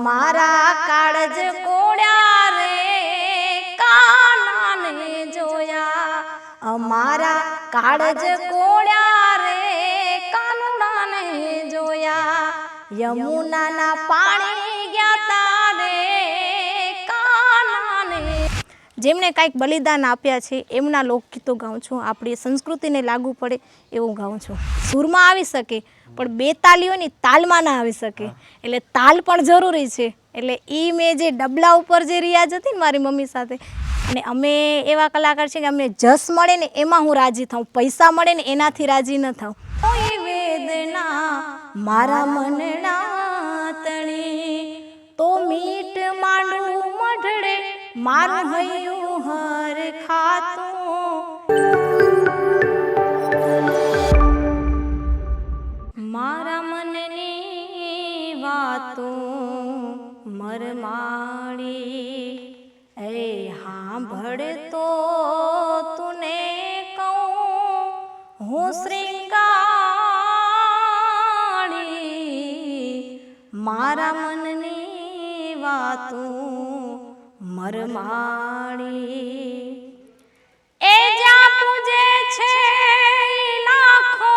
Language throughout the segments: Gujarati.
અમારા કાળજ કોળ્યા રે કાનાને જોયા, અમારા કાળજ કોળ્યા રે કાનુડાને જોયા, યમુનાના પાણી ગયા તા રે કાનાને. જેમણે કાંઈક બલિદાન આપ્યા છે એમના લોકગીતો ગાઉં છું, આપણી સંસ્કૃતિને લાગુ પડે એવું ગાઉં છું. સૂરમાં આવી શકે પણ બે તાલીઓની તાલમાં ના આવી શકે, એટલે તાલ પણ જરૂરી છે. એટલે એ મેં જે ડબલા ઉપર જે રિયાઝ હતી ને મારી મમ્મી સાથે, અને અમે એવા કલાકાર છે કે અમને જસ મળે ને એમાં હું રાજી થાઉં, પૈસા મળે ને એનાથી રાજી ન થાઉં. કોઈ વેદના મારા મનના તણી તો મીઠ માંડું મઢડે મારું હૈયું હર ખાતું. મારા મનની વાતો મરમાળી એ સાંભળતો તુને કહું હું શ્રીંગાળી. મારા મનની વાતો મરમાળી એ જ્યાં પૂજે છે લાખો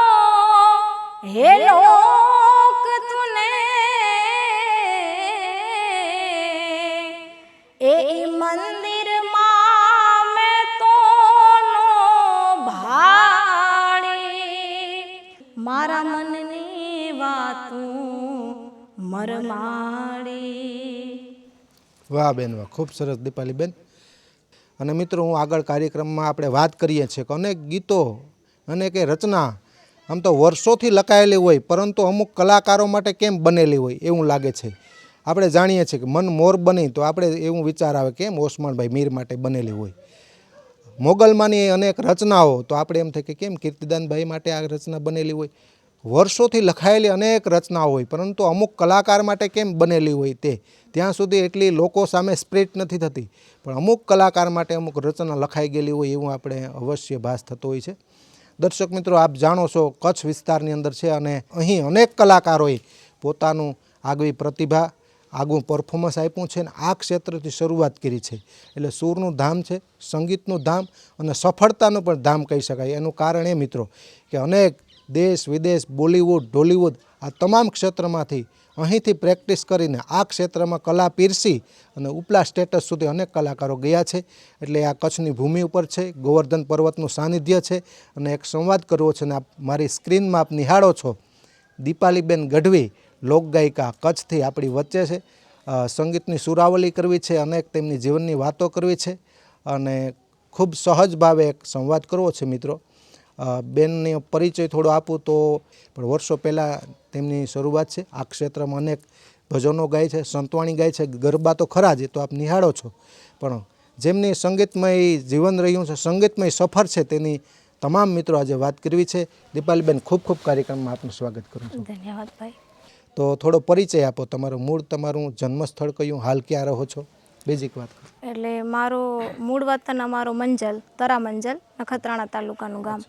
હે લોક તુને, એ મંદિરમાં મેં તો નો ભાળી. મારા મનની વાતું મરમાળી. વાહ બેન વાહ, ખૂબ સરસ દીપાલીબેન. અને મિત્રો, હું આગળ કાર્યક્રમમાં આપણે વાત કરીએ છીએ કે અનેક ગીતો અને કે રચના આમ તો વર્ષોથી લખાયેલી હોય, પરંતુ અમુક કલાકારો માટે કેમ બનેલી હોય એવું લાગે છે. આપણે જાણીએ છીએ કે મન મોર બની તો આપણે એવું વિચાર આવે કેમ ઓસમાણભાઈ મીર માટે બનેલી હોય. મોગલમાંની અનેક રચનાઓ તો આપણે એમ થાય કે કેમ કીર્તિદાનભાઈ માટે આ રચના બનેલી હોય. વર્ષોથી લખાયેલી અનેક રચનાઓ હોય, પરંતુ અમુક કલાકાર માટે કેમ બનેલી હોય તે ત્યાં સુધી એટલી લોકો સામે સ્પ્રેડ નથી થતી. પણ અમુક કલાકાર માટે અમુક રચના લખાઈ ગયેલી હોય એવું આપણે અવશ્ય ભાસ થતો હોય છે. દર્શક મિત્રો, આપ જાણો છો કચ્છ વિસ્તારની અંદર છે અને અહીં અનેક કલાકારોએ પોતાનું આગવી પ્રતિભા, આગવું પરફોર્મન્સ આપ્યું છે અને આ ક્ષેત્રથી શરૂઆત કરી છે. એટલે સૂરનું ધામ છે, સંગીતનું ધામ અને સફળતાનું પણ ધામ કહી શકાય. એનું કારણ એ મિત્રો કે અનેક દેશ વિદેશ, બોલિવૂડ, ઢોલિવૂડ આ તમામ ક્ષેત્રમાંથી અહીંથી પ્રેક્ટિસ કરીને આ ક્ષેત્રમાં કલા પીરસી અને ઉપલા સ્ટેટસ સુધી અનેક કલાકારો ગયા છે. એટલે આ કચ્છની ભૂમિ ઉપર છે, ગોવર્ધન પર્વતનું સાનિધ્ય છે અને એક સંવાદ કરવો છે. અને આપ મારી સ્ક્રીનમાં આપ નિહાળો છો દીપાલીબેન ગઢવી, લોકગાયિકા કચ્છથી આપણી વચ્ચે છે. સંગીતની સુરાવલી કરવી છે, અનેક તેમની જીવનની વાતો કરવી છે અને ખૂબ સહજ ભાવે એક સંવાદ કરવો છે. મિત્રો, બેનનો પરિચય થોડો આપું તો પણ વર્ષો પહેલાં તેમની શરૂઆત છે. આ ક્ષેત્રમાં અનેક ભજનો ગાય છે, સંતવાણી ગાય છે, ગરબા તો ખરા જ, તો આપ નિહાળો છો. પણ જેમની સંગીતમય જીવન રહ્યું છે, સંગીતમય સફર છે, તેની તમામ મિત્રો આજે વાત કરવી છે. દીપાલીબેન, ખૂબ ખૂબ કાર્યક્રમમાં આપનું સ્વાગત કરું છું. ધન્યવાદ ભાઈ. તો થોડો પરિચય આપો, તમારું મૂળ, તમારું જન્મસ્થળ કયું, હાલ ક્યાં રહો છો, બેઝિક વાત કરો. એટલે મારું મૂળ વતન અમારો મંજલ, તરા મંજલ, નખત્રાણા તાલુકાનું ગામ.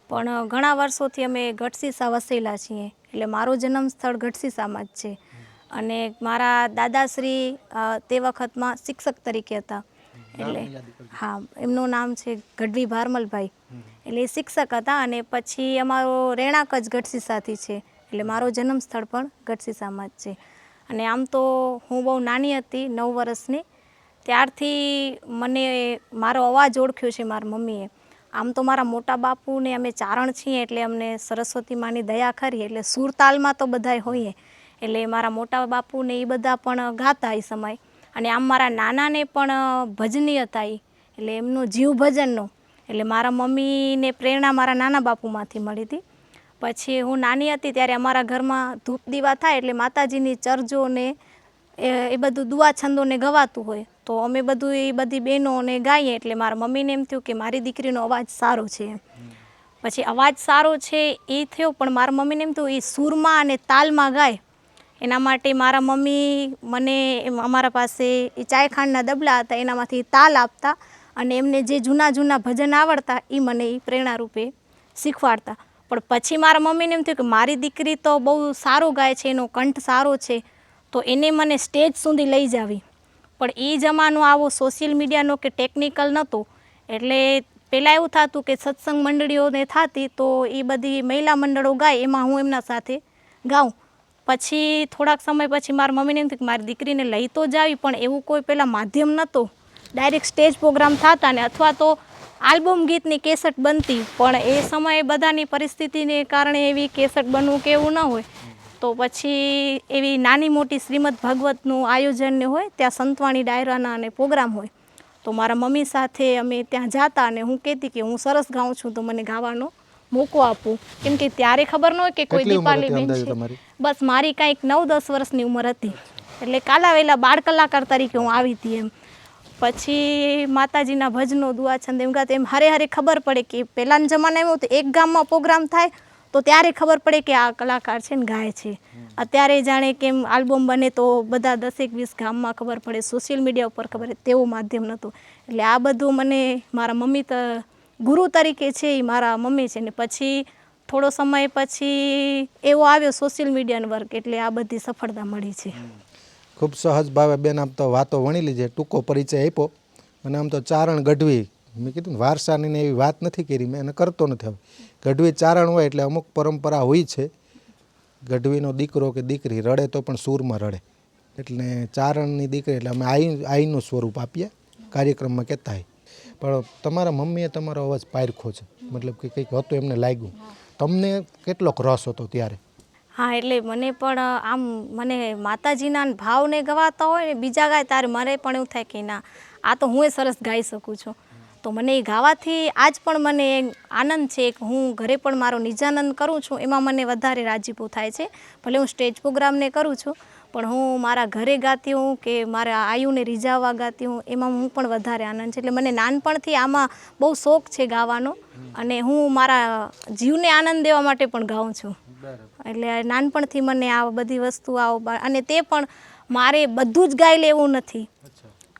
પણ ઘણા વર્ષોથી અમે ગઢસીસા વસેલા છીએ. એટલે મારું જન્મ સ્થળ ગઢસીસામાં જ છે. અને મારા દાદાશ્રી તે વખતમાં શિક્ષક તરીકે હતા. એટલે હા, એમનું નામ છે ગઢવી ભારમલભાઈ. એટલે એ શિક્ષક હતા અને પછી અમારો રહેણાંક જ ગઢસીસાથી છે. એટલે મારો જન્મ સ્થળ પણ ગઢસીસામાં જ છે. અને આમ તો હું બહુ નાની હતી, 9 વર્ષની, ત્યારથી મને મારો અવાજ ઓળખ્યો છે મારી મમ્મીએ. આમ તો મારા મોટા બાપુને અમે ચારણ છીએ એટલે અમને સરસ્વતી માની દયા ખરી, એટલે સુરતાલમાં તો બધાય હોઈએ. એટલે મારા મોટા બાપુને એ બધા પણ ગાતા એ સમય. અને આમ મારા નાનાને પણ ભજની હતા એ, એટલે એમનો જીવ ભજનનો. એટલે મારા મમ્મીને પ્રેરણા મારા નાના બાપુમાંથી મળી હતી. પછી હું નાની હતી ત્યારે અમારા ઘરમાં ધૂપ દીવા થાય એટલે માતાજીની ચરજોને એ બધું દુઆ છંદોને ગવાતું હોય. તો અમે બધું એ બધી બહેનોને ગાઈએ. એટલે મારા મમ્મીને એમ થયું કે મારી દીકરીનો અવાજ સારો છે. પછી અવાજ સારો છે એ થયો, પણ મારા મમ્મીને એમ થયું એ સૂરમાં અને તાલમાં ગાય. એના માટે મારા મમ્મી મને અમારા પાસે એ ચાયખાંડના દબલા હતા, એનામાંથી તાલ આપતા અને એમને જે જૂના જૂના ભજન આવડતા એ મને એ પ્રેરણારૂપે શીખવાડતા. પણ પછી મારા મમ્મીને એમ થયું કે મારી દીકરી તો બહુ સારું ગાય છે, એનો કંઠ સારો છે, તો એને મને સ્ટેજ સુધી લઈ જાવી. પણ એ જમાનો આવો સોશિયલ મીડિયાનો કે ટેકનિકલ નહોતો, એટલે પહેલાં એવું થતું કે સત્સંગ મંડળીઓને થતી તો એ બધી મહિલા મંડળો ગાય એમાં હું એમના સાથે ગાઉં. પછી થોડાક સમય પછી મારા મમ્મીને એમ થયું કે મારી દીકરીને લઈ તો જાવી, પણ એવું કોઈ પહેલાં માધ્યમ નહોતો. ડાયરેક્ટ સ્ટેજ પ્રોગ્રામ થતા ને અથવા તો આલ્બમ ગીતની કેસેટ બનતી, પણ એ સમયે બધાની પરિસ્થિતિને કારણે એવી કેસેટ બનવું કે એવું ન હોય. તો પછી એવી નાની મોટી શ્રીમદ ભાગવતનું આયોજન હોય, ત્યાં સંતવાણી ડાયરાના અને પ્રોગ્રામ હોય. તો મારા મમ્મી સાથે અમે ત્યાં જાતા અને હું કહેતી કે હું સરસ ગાઉં છું, તો મને ગાવાનો મોકો આપું. કેમ કે ત્યારે ખબર ન હોય કે કોઈ દીપાલી બેન છે. બસ મારી કાંઈક 9-10 વર્ષની ઉંમર હતી, એટલે કાલાવેલા બાળ કલાકાર તરીકે હું આવી હતી એમ. પછી માતાજીના ભજનો દુઆ છંદ એમ ગાતા, એમ હારે હારે ખબર પડે કે પહેલાંના જમાનામાં એવું હતું એક ગામમાં પ્રોગ્રામ થાય તો ત્યારે ખબર પડે કે આ કલાકાર છે ને ગાય છે. અત્યારે જાણે કેમ આલ્બમ બને તો બધા 10-20 ગામમાં ખબર પડે, સોશિયલ મીડિયા ઉપર ખબર પડે, તેવું માધ્યમ નહોતું. એટલે આ બધું મને મારા મમ્મી ગુરુ તરીકે છે એ મારા મમ્મી છે. ને પછી થોડો સમય પછી એવો આવ્યો સોશિયલ મીડિયાનો વર્ક, એટલે આ બધી સફળતા મળી છે. ખૂબ સહજ ભાવે બેન આમ તો વાતો વણી લીધી, ટૂંકો પરિચય આપ્યો. અને આમ તો ચારણ ગઢવી, મેં કીધું વારસાની ને એવી વાત નથી કરી, મેં એને કરતો નથી. હવે ગઢવી ચારણ હોય એટલે અમુક પરંપરા હોય છે. ગઢવીનો દીકરો કે દીકરી રડે તો પણ સૂરમાં રડે, એટલે ચારણની દીકરી એટલે અમે આઈનું સ્વરૂપ આપીએ કાર્યક્રમમાં કહેતા હોય. પણ તમારા મમ્મીએ તમારો અવાજ પારખો છે, મતલબ કે કંઈક હતું એમને લાગ્યું. તમને કેટલોક રસ હતો ત્યારે? હા, એટલે મને પણ આમ મને માતાજીના ભાવને ગવાતા હોય ને બીજા ગાય ત્યારે મને પણ એવું થાય કે ના, આ તો હું સરસ ગાઈ શકું છું. તો મને એ ગાવાથી આજ પણ મને આનંદ છે કે હું ઘરે પણ મારો નિજાનંદ કરું છું, એમાં મને વધારે રાજીપો થાય છે. ભલે હું સ્ટેજ પ્રોગ્રામને કરું છું, પણ હું મારા ઘરે ગાતી હું કે મારા આયુને રીઝાવવા ગાતી હું, એમાં હું પણ વધારે આનંદ છે. એટલે મને નાનપણથી આમાં બહુ શોખ છે ગાવાનો, અને હું મારા જીવને આનંદ દેવા માટે પણ ગાઉં છું. એટલે નાનપણથી મને આ બધી વસ્તુ અને તે પણ મારે બધું જ ગાઈ લેવું નથી.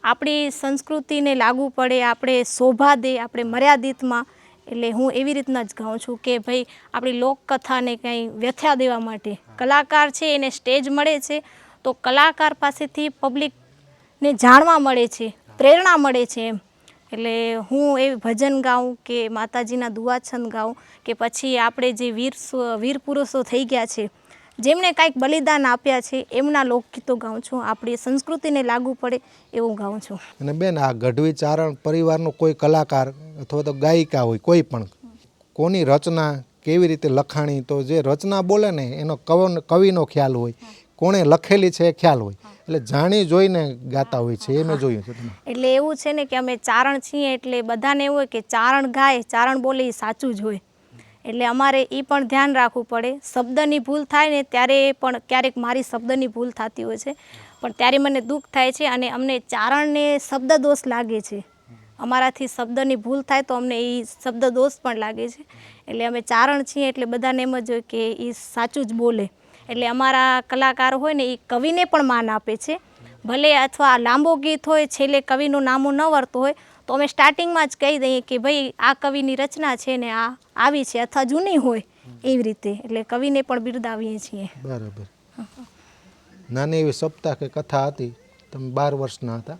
આપણી સંસ્કૃતિને લાગુ પડે, આપણે શોભા દે, આપણે મર્યાદિતમાં. એટલે હું એવી રીતના જ ગાઉં છું કે ભાઈ આપણી લોકકથાને કંઈ વ્યથા દેવા માટે. કલાકાર છે એને સ્ટેજ મળે છે તો કલાકાર પાસેથી પબ્લિકને જાણવા મળે છે, પ્રેરણા મળે છે એમ. એટલે હું એવી ભજન ગાઉં કે માતાજીના દુઆ છંદ ગાઉં, કે પછી આપણે જે વીર પુરુષો થઈ ગયા છે જેમણે કાંઈક બલિદાન આપ્યા છે એમના લોકગીતો ગાઉં છું. આપણી સંસ્કૃતિને લાગુ પડે એવું ગાઉં છું. અને બેન આ ગઢવી ચારણ પરિવારનો કોઈ કલાકાર અથવા તો ગાયિકા હોય કોઈ પણ, કોની રચના કેવી રીતે લખાણી, તો જે રચના બોલે ને એનો કવિનો ખ્યાલ હોય, કોણે લખેલી છે એ ખ્યાલ હોય, એટલે જાણી જોઈને ગાતા હોય છે. એ મેં જોયું છે. એટલે એવું છે ને કે અમે ચારણ છીએ એટલે બધાને એવું હોય કે ચારણ ગાય, ચારણ બોલે એ સાચું જ હોય. એટલે અમારે એ પણ ધ્યાન રાખવું પડે. શબ્દની ભૂલ થાય ને ત્યારે પણ ક્યારેક મારી શબ્દની ભૂલ થતી હોય છે, પણ ત્યારે મને દુઃખ થાય છે. અને અમને ચારણને શબ્દ દોષ લાગે છે, અમારાથી શબ્દની ભૂલ થાય તો અમને એ શબ્દ દોષ પણ લાગે છે. એટલે અમે ચારણ છીએ એટલે બધાને એમ જ હોય કે એ સાચું જ બોલે. એટલે અમારા કલાકાર હોય ને એ કવિને પણ માન આપે છે. ભલે અથવા લાંબો ગીત હોય, છેલ્લે કવિનું નામું ન વળતું હોય તો અમે સ્ટાર્ટિંગમાં જ કહી દઈએ કે ભાઈ આ કવિની રચના છે ને આ આવી છે, અથવા જૂની હોય એવી રીતે. એટલે કવિને પણ બિરદાવીએ છીએ. બરાબર. નાની એવી સપ્તાહ કે કથા હતી, તમે 12 વર્ષના હતા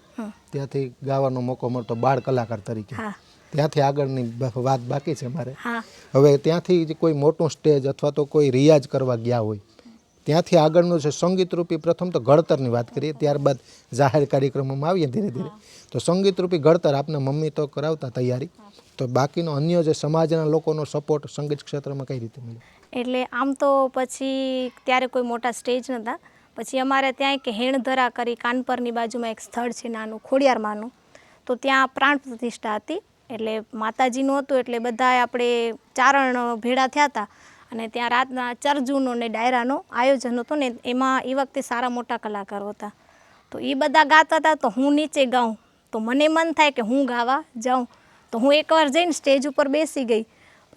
ત્યાંથી ગાવાનો મોકો મળતો બાળ કલાકાર તરીકે. ત્યાંથી આગળની વાત બાકી છે મારે. હવે ત્યાંથી કોઈ મોટું સ્ટેજ અથવા તો કોઈ રિયાઝ કરવા ગયા હોય, ત્યાંથી આગળનું છે સંગીતરૂપી, પ્રથમ તો ઘડતરની વાત કરીએ, ત્યારબાદ જાહેર કાર્યક્રમોમાં આવીએ ધીરે ધીરે. તો સંગીતરૂપી ઘડતર આપના મમ્મી તો કરાવતા તૈયારી, તો બાકીનો અન્ય જે સમાજના લોકોનો સપોર્ટ સંગીત ક્ષેત્રમાં કઈ રીતે મળ્યો? એટલે આમ તો પછી ત્યારે કોઈ મોટા સ્ટેજ નહોતા. પછી અમારે ત્યાં એક હેણધરા કરી કાનપરની બાજુમાં એક સ્થળ છે નાનું, ખોડિયારમાંનું, તો ત્યાં પ્રાણ પ્રતિષ્ઠા હતી. એટલે માતાજીનું હતું એટલે બધા આપણે ચારણ ભેળા થયા હતા, અને ત્યાં રાતના ચરજુનો ને ડાયરાનો આયોજન હતું ને એમાં એ વખતે સારા મોટા કલાકારો હતા. તો એ બધા ગાતા હતા તો હું નીચે ગાઉં, તો મને મન થાય કે હું ગાવા જાઉં. તો હું એકવાર જઈને સ્ટેજ ઉપર બેસી ગઈ.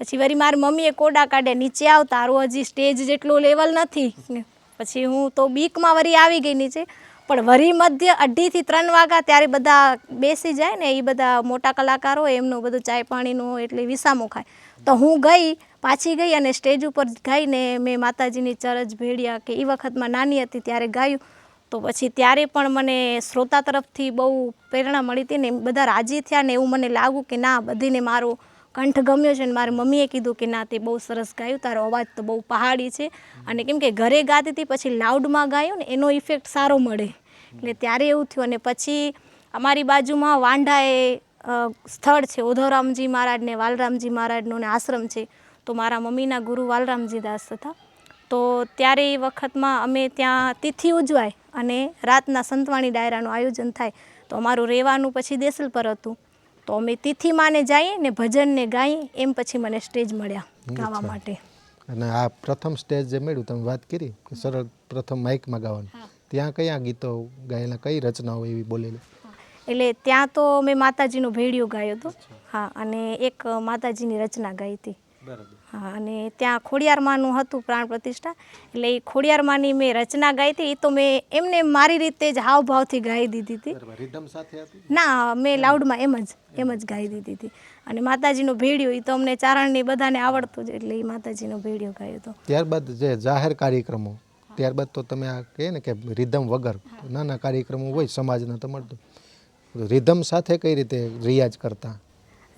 પછી વળી મારી મમ્મીએ કોડા કાઢ્યા, નીચે આવ, તારું હજી સ્ટેજ જેટલું લેવલ નથી. પછી હું તો બીકમાં વળી આવી ગઈ નીચે. પણ વળી મધ્ય 2:30 થી 3 વાગ્યા ત્યારે બધા બેસી જાય ને, એ બધા મોટા કલાકારો હોય એમનું બધું ચાય પાણીનું એટલે વિસામો ખાય. તો હું પાછી ગઈ અને સ્ટેજ ઉપર ગાઈને મેં માતાજીની ચરજ ભેળ્યા કે એ વખતમાં નાની હતી ત્યારે ગાયું. તો પછી ત્યારે પણ મને શ્રોતા તરફથી બહુ પ્રેરણા મળી હતી ને બધા રાજી થયા ને એવું મને લાગ્યું કે ના બધીને મારો કંઠ ગમ્યો છે. ને મારી મમ્મીએ કીધું કે ના તે બહુ સરસ ગાયું, તારો અવાજ તો બહુ પહાડી છે. અને કેમ કે ઘરે ગાતી હતી પછી લાઉડમાં ગાયું ને એનો ઇફેક્ટ સારો મળે, એટલે ત્યારે એવું થયું. અને પછી અમારી બાજુમાં વાંઢાએ સ્થળ છે ઉધવરામજી મહારાજ ને વાલરામજી મહારાજનો ને આશ્રમ છે. તો મારા મમ્મીના ગુરુ વાલરામજી દાસ હતા. તો ત્યારે એ વખતમાં અમે ત્યાં તિથિ ઉજવાય અને રાતના સંતવાણી ડાયરાનું આયોજન થાય. તો અમારું રહેવાનું પછી દેસલ પર હતું. તો અમે તિથિમાં ને જઈએ ને ભજન ને ગાઈએ, એમ પછી મને સ્ટેજ મળ્યા ગાવા માટે. અને આ પ્રથમ સ્ટેજ જે મળ્યું, તમે વાત કરી કે સરળ પ્રથમ માઇકમાં ગાવાનું, ત્યાં કયા ગીતો ગાયેલા, કઈ રચનાઓ એવી બોલેલી? એટલે ત્યાં તો મેં માતાજીનો ભેડિયો ગાયો હતો. હા, અને એક માતાજીની રચના ગાઈ હતી. હા, અને ત્યાં ખોડિયારમાંનું હતું પ્રાણ પ્રતિષ્ઠા, એટલે એ ખોડિયારમાંની મેં રચના ગાઈ હતી. એ તો મેં એમને મારી રીતે જ હાવભાવથી ગાઈ દીધી હતી. રિધમ સાથે હતી? ના, મેં લાઉડમાં એમ જ ગાઈ દીધી હતી. અને માતાજીનો ભેડિયો એ તો અમને ચારણને બધાને આવડતું જ, એટલે એ માતાજીનો ભેડિયો ગાયો હતો. ત્યારબાદ જે જાહેર કાર્યક્રમો, ત્યારબાદ તો તમે આ કહે ને કે રિધમ વગર નાના કાર્યક્રમો હોય સમાજના, તમારે તો રિધમ સાથે કઈ રીતે રિયાઝ કરતા?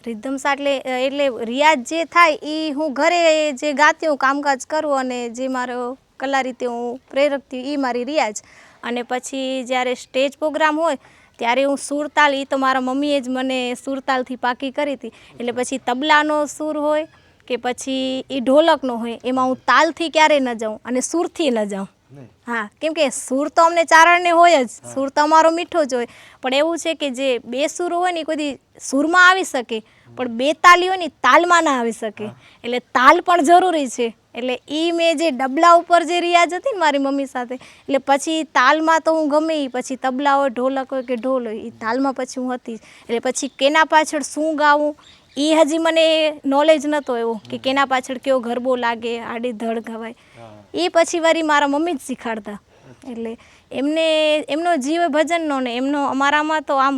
રિધમ સાથે એટલે રિયાઝ જે થાય એ હું ઘરે જે ગાતી હું કામકાજ કરું અને જે મારો કલા રીતે હું પ્રેરકતી એ મારી રિયાઝ. અને પછી જ્યારે સ્ટેજ પ્રોગ્રામ હોય ત્યારે હું સુરતાલ, એ તો મારા મમ્મીએ જ મને સુરતાલથી પાકી કરી હતી. એટલે પછી તબલાનો સૂર હોય કે પછી એ ઢોલકનો હોય, એમાં હું તાલથી ક્યારેય ન જાઉં અને સૂરથી ન જાઉં. હા, કેમ કે સૂર તો અમને ચારણને હોય જ, સૂર તો અમારો મીઠો જ હોય. પણ એવું છે કે જે બે સૂર હોય ને એ કોઈ સૂરમાં આવી શકે, પણ બે તાલી હોય ને તાલમાં ના આવી શકે. એટલે તાલ પણ જરૂરી છે. એટલે એ મેં જે ડબલા ઉપર જે રિયાઝ હતી ને મારી મમ્મી સાથે, એટલે પછી તાલમાં તો હું ગમે એ, પછી તબલા હોય, ઢોલક હોય કે ઢોલ હોય, એ તાલમાં પછી હું હતી. એટલે પછી કેના પાછળ શું ગાવું એ હજી મને નોલેજ નહોતો એવો કે કેના પાછળ કેવો ગરબો લાગે, આડી ધડ ગવાય. એ પછી વળી મારા મમ્મી જ શીખાડતા. એટલે એમનો જીવ ભજનનો ને એમનો અમારામાં તો આમ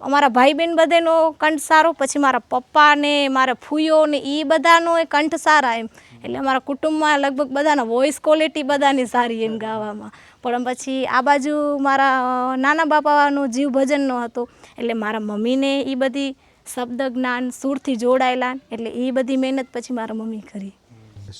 અમારા ભાઈ બહેન બધેનો કંઠ સારો, પછી મારા પપ્પા ને મારા ફૂઈઓ ને એ બધાનો એ કંઠ સારા એમ. એટલે અમારા કુટુંબમાં લગભગ બધાના વોઇસ ક્વોલિટી બધાની સારી એમ ગાવામાં. પણ પછી આ બાજુ મારા નાના બાપાનો જીવ ભજનનો હતો, એટલે મારા મમ્મીને એ બધી શબ્દ જ્ઞાન સૂરથી જોડાયેલા, એટલે એ બધી મહેનત પછી મારા મમ્મી કરી.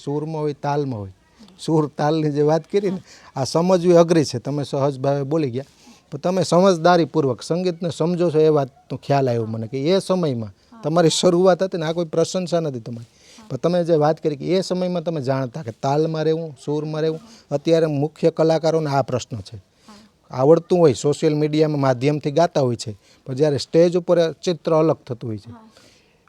સૂરમાં હોય, તાલમાં હોય. સૂર તાલની જે વાત કરી ને, આ સમજવી અઘરી છે. તમે સહજ ભાવે બોલી ગયા, પણ તમે સમજદારીપૂર્વક સંગીતને સમજો છો એ વાતનો ખ્યાલ આવ્યો મને કે એ સમયમાં તમારી શરૂઆત હતી ને, આ કોઈ પ્રશંસા નથી તમારી, પણ તમે જે વાત કરી કે એ સમયમાં તમે જાણતા કે તાલમાં રહેવું, સૂરમાં રહેવું. અત્યારે મુખ્ય કલાકારોને આ પ્રશ્ન છે, આવડતું હોય, સોશિયલ મીડિયામાં માધ્યમથી ગાતા હોય છે, પણ જ્યારે સ્ટેજ ઉપર ચિત્ર અલગ થતું હોય છે.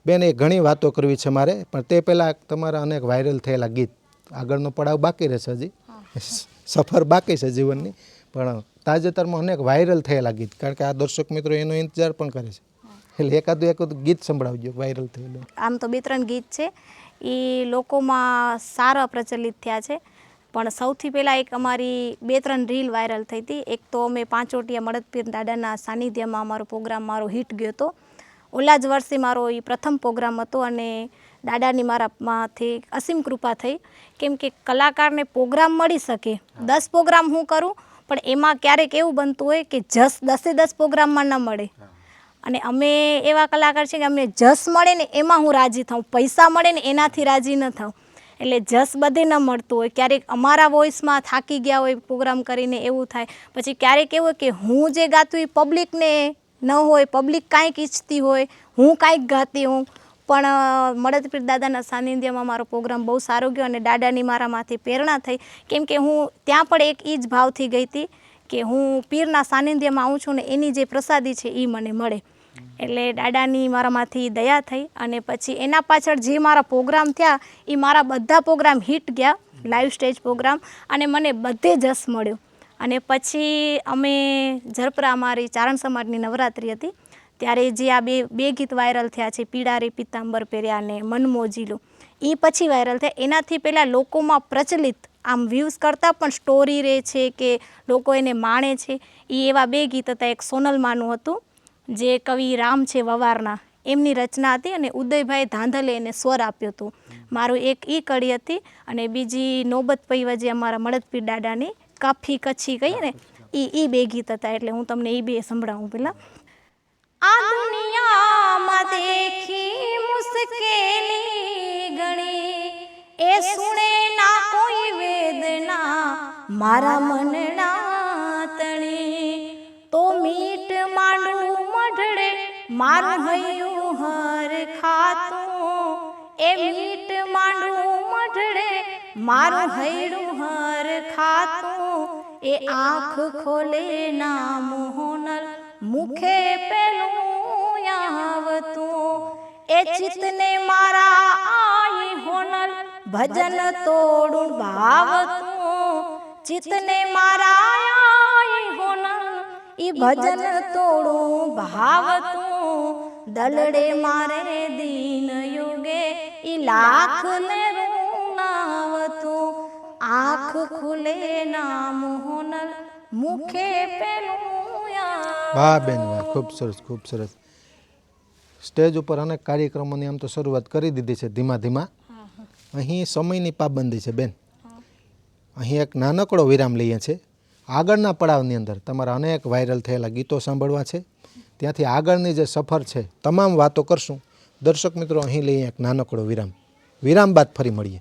બેન, એ ઘણી વાતો કરવી છે મારે, પણ તે પહેલાં તમારા અનેક વાયરલ થયેલા ગીત, આગળનો પડાવ બાકી રહેશે, હજી સફર બાકી છે જીવનની, પણ તાજેતરમાં અનેક વાયરલ થયેલા ગીત, કારણ કે આ દર્શક મિત્રો એનો ઇંતજાર પણ કરે છે, એટલે એકાદું ગીત સંભળાવજો વાયરલ થયેલું. આમ તો 2-3 ગીત છે એ લોકોમાં સારા પ્રચલિત થયા છે. પણ સૌથી પહેલાં એક અમારી 2-3 રીલ વાયરલ થઈ હતી. એક તો અમે પાંચોટિયા મળદપીર દાદાના સાનિધ્યમાં અમારો પ્રોગ્રામ મારો હિટ ગયો હતો. ઓલા જ વર્ષે મારો એ પ્રથમ પ્રોગ્રામ હતો અને દાદાની મારામાંથી અસીમ કૃપા થઈ. કેમ કે કલાકારને પ્રોગ્રામ મળી શકે, 10 પ્રોગ્રામ હું કરું, પણ એમાં ક્યારેક એવું બનતું હોય કે 10 પ્રોગ્રામમાં ન મળે. અને અમે એવા કલાકાર છે કે અમને જસ મળે ને એમાં હું રાજી થાઉં, પૈસા મળે ને એનાથી રાજી ન થાઉં. એટલે જસ બધે ન મળતું હોય. ક્યારેક અમારા વોઇસમાં થાકી ગયા હોય પ્રોગ્રામ કરીને એવું થાય. પછી ક્યારેક એવું હોય કે હું જે ગાતું એ પબ્લિકને ન હોય, પબ્લિક કાંઈક ઈચ્છતી હોય, હું કાંઈક ગાતી હું. પણ મળદપીર દાદાના સાનિધ્યમાં મારો પ્રોગ્રામ બહુ સારો ગયો અને દાદાની મારામાંથી પ્રેરણા થઈ. કેમ કે હું ત્યાં પણ એક એ જ ભાવથી ગઈ હતી કે હું પીરના સાનિધ્યમાં આવું છું ને એની જે પ્રસાદી છે એ મને મળે. એટલે દાદાની મારામાંથી દયા થઈ. અને પછી એના પાછળ જે મારા પ્રોગ્રામ થયા એ મારા બધા પ્રોગ્રામ હિટ ગયા, લાઈવ સ્ટેજ પ્રોગ્રામ, અને મને બધે જસ મળ્યો. અને પછી અમે ઝરપરા અમારી ચારણ સમાજની નવરાત્રિ હતી ત્યારે જે આ બે ગીત વાયરલ થયા છે, પીળા રે પિતાંબર પહેર્યા અને મન મોજીલો, એ પછી વાયરલ થયા. એનાથી પહેલાં લોકોમાં પ્રચલિત આમ વ્યૂઝ કરતાં પણ સ્ટોરી રહે છે કે લોકો એને માણે છે, એ એવા 2 ગીત હતા. એક સોનલમાનું હતું જે કવિ રામ છે વવારના, એમની રચના હતી, અને ઉદયભાઈ ધાંધલે એને સ્વર આપ્યો હતો. મારું એક એ કડી હતી, અને બીજી નોબત પૈવા જે અમારા મળદપીર દાદાની કાફી કચ્છી કહીએ ને, ઈ બે ગીત હતા, એટલે હું તમને ઈ બે સંભળાવું પેલા. આ દુનિયામાં દેખી મુશ્કેલી ગણી, એ સુણે ના કોઈ વેદના મારા મનના તણી. તો મીઠ માંડું મઢડે મારું હૈયું હર ખાતું, એ મીઠ માંડું મઢડે મારું હૈયું હર ખાતું. એ આંખ ખોલે ના મોહનલ મુખે પેલું આવતું. એ ચિત્તને મારા આઈ હોનલ ભજન તોડું ભાવતું. ચિત્તને મારા આઈ હોનલ ઈ ભજન તોડું ભાવતું. દલડે મારે દીન યુગે ઈ લાખ ને રૂનાવતું. આંખ ખુલે ના મોહનલ મુખે પેલું. વાહ બેન વાહ, ખૂબ સરસ ખૂબ સરસ. સ્ટેજ ઉપર અનેક કાર્યક્રમોની આમ તો શરૂઆત કરી દીધી છે ધીમા ધીમા. અહીં સમયની પાબંદી છે બેન. અહીં એક નાનકડો વિરામ લઈએ છીએ. આગળના પડાવની અંદર તમારા અનેક વાયરલ થયેલા ગીતો સાંભળવા છે. ત્યાંથી આગળની જે સફર છે તમામ વાતો કરશું. દર્શક મિત્રો, અહીં લઈએ એક નાનકડો વિરામ. વિરામ બાદ ફરી મળીએ.